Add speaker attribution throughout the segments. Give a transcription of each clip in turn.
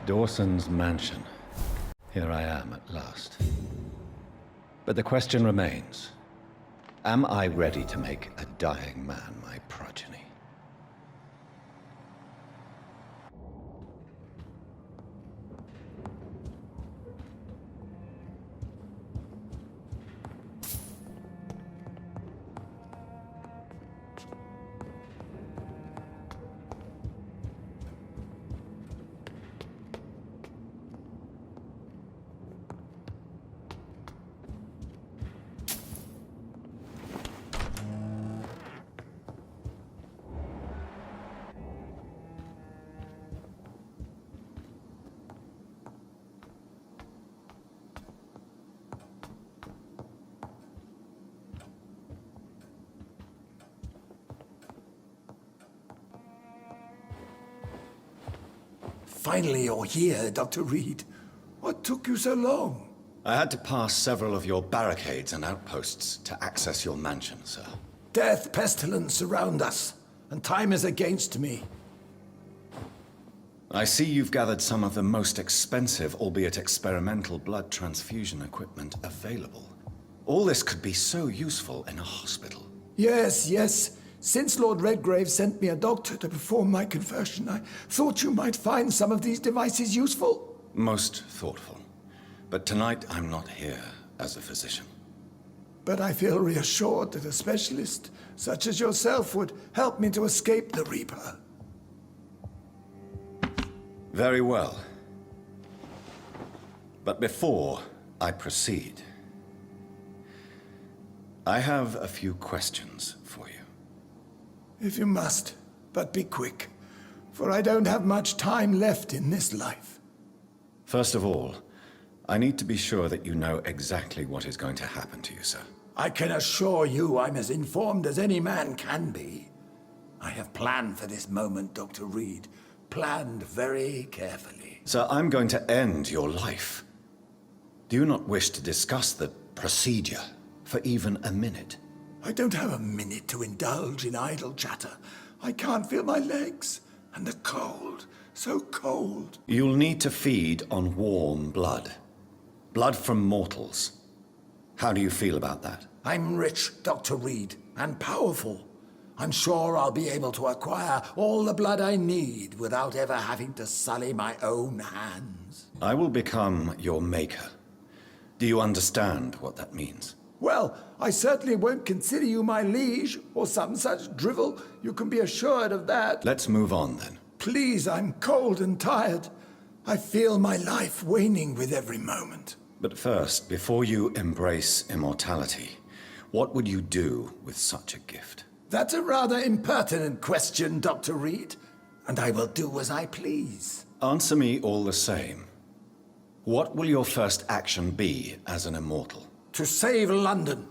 Speaker 1: Dawson's mansion. Here I am at last. But the question remains, am I ready to make a dying man my progeny?
Speaker 2: Finally, you're here, Dr. Reed. What took you so long?
Speaker 1: I had to pass several of your barricades and outposts to access your mansion, sir.
Speaker 2: Death, pestilence surround us, and time is against me.
Speaker 1: I see you've gathered some of the most expensive, albeit experimental, blood transfusion equipment available. All this could be so useful in a hospital.
Speaker 2: Yes. Since Lord Redgrave sent me a doctor to perform my conversion, I thought you might find some of these devices useful.
Speaker 1: Most thoughtful. But tonight I'm not here as a physician.
Speaker 2: But I feel reassured that a specialist such as yourself would help me to escape the Reaper.
Speaker 1: Very well. But before I proceed, I have a few questions for you.
Speaker 2: If you must, but be quick, for I don't have much time left in this life.
Speaker 1: First of all, I need to be sure that you know exactly what is going to happen to you, sir.
Speaker 2: I can assure you I'm as informed as any man can be. I have planned for this moment, Dr. Reed. Planned very carefully.
Speaker 1: Sir, I'm going to end your life. Do you not wish to discuss the procedure for even a minute?
Speaker 2: I don't have a minute to indulge in idle chatter. I can't feel my legs, and the cold, so cold.
Speaker 1: You'll need to feed on warm blood. Blood from mortals. How do you feel about that?
Speaker 2: I'm rich, Dr. Reed, and powerful. I'm sure I'll be able to acquire all the blood I need without ever having to sully my own hands.
Speaker 1: I will become your maker. Do you understand what that means?
Speaker 2: Well, I certainly won't consider you my liege, or some such drivel. You can be assured of that.
Speaker 1: Let's move on, then.
Speaker 2: Please, I'm cold and tired. I feel my life waning with every moment.
Speaker 1: But first, before you embrace immortality, what would you do with such a gift?
Speaker 2: That's a rather impertinent question, Dr. Reed, and I will do as I please.
Speaker 1: Answer me all the same. What will your first action be as an immortal?
Speaker 2: To save London,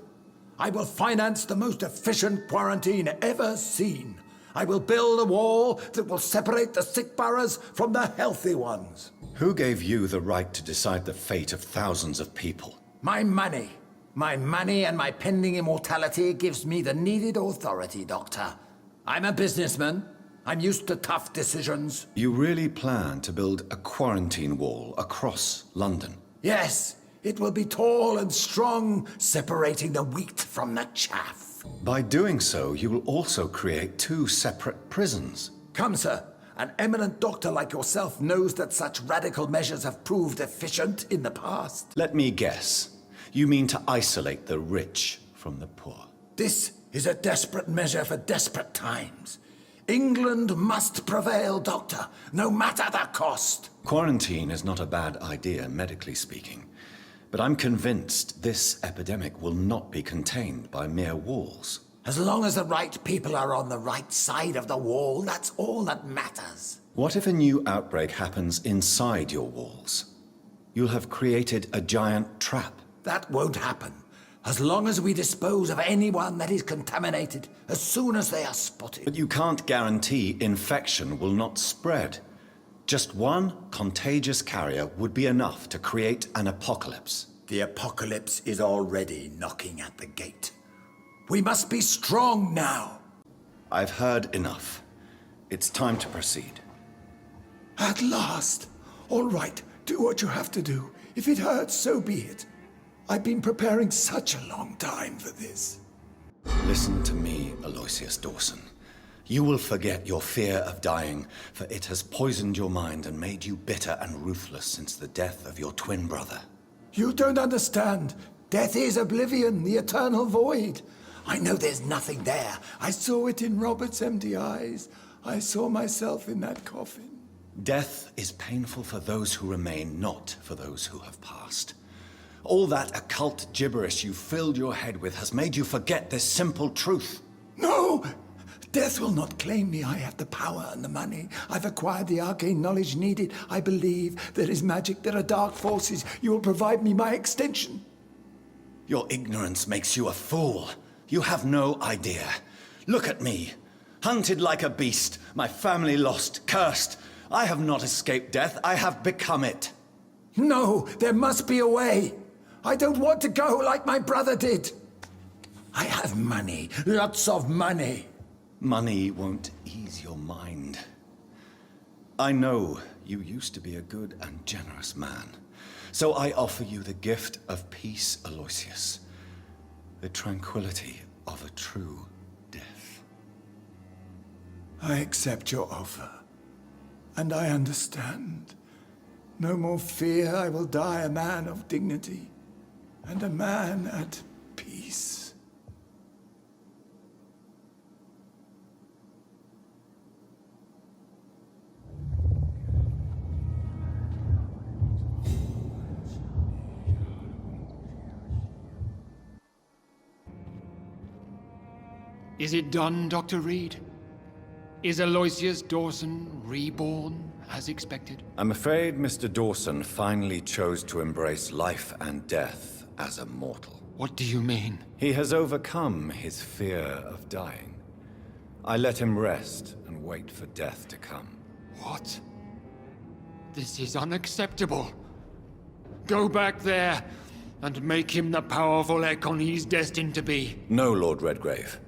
Speaker 2: I will finance the most efficient quarantine ever seen. I will build a wall that will separate the sick boroughs from the healthy ones.
Speaker 1: Who gave you the right to decide the fate of thousands of people?
Speaker 2: My money. My money and my pending immortality gives me the needed authority, Doctor. I'm a businessman. I'm used to tough decisions.
Speaker 1: You really plan to build a quarantine wall across London?
Speaker 2: Yes. It will be tall and strong, separating the wheat from the chaff.
Speaker 1: By doing so, you will also create two separate prisons.
Speaker 2: Come, sir. An eminent doctor like yourself knows that such radical measures have proved efficient in the past.
Speaker 1: Let me guess. You mean to isolate the rich from the poor?
Speaker 2: This is a desperate measure for desperate times. England must prevail, Doctor, no matter the cost.
Speaker 1: Quarantine is not a bad idea, medically speaking. But I'm convinced this epidemic will not be contained by mere walls.
Speaker 2: As long as the right people are on the right side of the wall, that's all that matters.
Speaker 1: What if a new outbreak happens inside your walls? You'll have created a giant trap.
Speaker 2: That won't happen. As long as we dispose of anyone that is contaminated, as soon as they are spotted.
Speaker 1: But you can't guarantee infection will not spread. Just one contagious carrier would be enough to create an apocalypse.
Speaker 2: The apocalypse is already knocking at the gate. We must be strong now.
Speaker 1: I've heard enough. It's time to proceed.
Speaker 2: At last, All right, do what you have to do. If it hurts, so be it. I've been preparing such a long time for this.
Speaker 1: Listen to me, Aloysius Dawson. You will forget your fear of dying, for it has poisoned your mind and made you bitter and ruthless since the death of your twin brother.
Speaker 2: You don't understand. Death is oblivion, the eternal void. I know there's nothing there. I saw it in Robert's empty eyes. I saw myself in that coffin.
Speaker 1: Death is painful for those who remain, not for those who have passed. All that occult gibberish you filled your head with has made you forget this simple truth.
Speaker 2: No! Death will not claim me. I have the power and the money. I've acquired the arcane knowledge needed. I believe there is magic, there are dark forces. You will provide me my extension.
Speaker 1: Your ignorance makes you a fool. You have no idea. Look at me. Hunted like a beast, my family lost, cursed. I have not escaped death, I have become it.
Speaker 2: No, there must be a way. I don't want to go like my brother did. I have money, lots of money.
Speaker 1: Money won't ease your mind. I know you used to be a good and generous man. So I offer you the gift of peace, Aloysius. The tranquility of a true death.
Speaker 2: I accept your offer. And I understand. No more fear, I will die a man of dignity. And a man at peace.
Speaker 3: Is it done, Dr. Reed? Is Aloysius Dawson reborn, as expected?
Speaker 1: I'm afraid Mr. Dawson finally chose to embrace life and death as a mortal.
Speaker 3: What do you mean?
Speaker 1: He has overcome his fear of dying. I let him rest and wait for death to come.
Speaker 3: What? This is unacceptable. Go back there and make him the powerful Ekon he's destined to be.
Speaker 1: No, Lord Redgrave.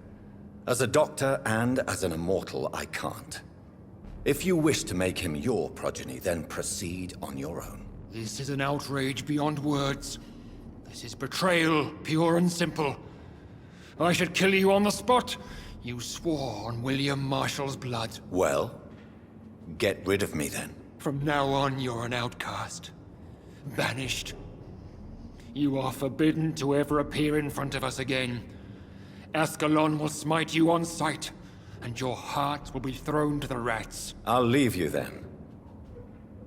Speaker 1: As a doctor and as an immortal, I can't. If you wish to make him your progeny, then proceed on your own.
Speaker 3: This is an outrage beyond words. This is betrayal, pure and simple. I should kill you on the spot. You swore on William Marshall's blood.
Speaker 1: Well, get rid of me then.
Speaker 3: From now on, you're an outcast. Banished. You are forbidden to ever appear in front of us again. Ascalon will smite you on sight, and your heart will be thrown to the rats.
Speaker 1: I'll leave you then.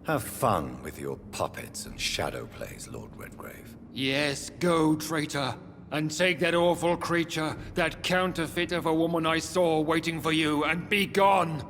Speaker 1: Have fun with your puppets and shadow plays, Lord Redgrave.
Speaker 3: Yes, go, traitor, and take that awful creature, that counterfeit of a woman I saw waiting for you, and be gone!